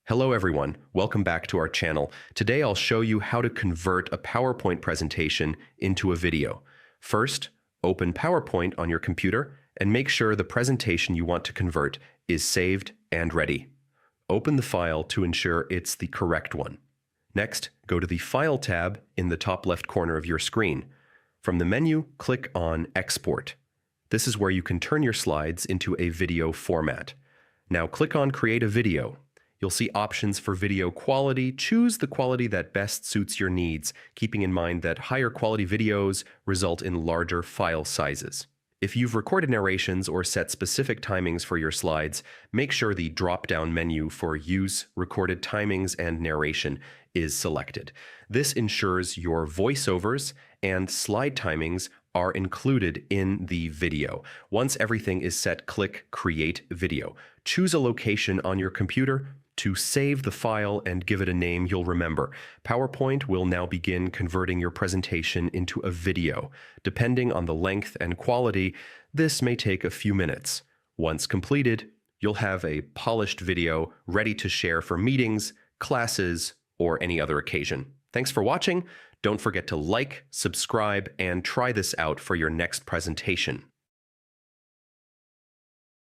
Hello everyone, welcome back to our channel. Today I'll show you how to convert a PowerPoint presentation into a video. First, open PowerPoint on your computer and make sure the presentation you want to convert is saved and ready. Open the file to ensure it's the correct one. Next, go to the File tab in the top left corner of your screen. From the menu, click on Export. This is where you can turn your slides into a video format. Now click on Create a Video. You'll see options for video quality. Choose the quality that best suits your needs, keeping in mind that higher quality videos result in larger file sizes. If you've recorded narrations or set specific timings for your slides, make sure the drop-down menu for Use Recorded Timings and Narration is selected. This ensures your voiceovers and slide timings are included in the video. Once everything is set, click Create Video. Choose a location on your computer to save the file and give it a name you'll remember. PowerPoint will now begin converting your presentation into a video. Depending on the length and quality, this may take a few minutes. Once completed, you'll have a polished video ready to share for meetings, classes, or any other occasion. Thanks for watching. Don't forget to like, subscribe, and try this out for your next presentation.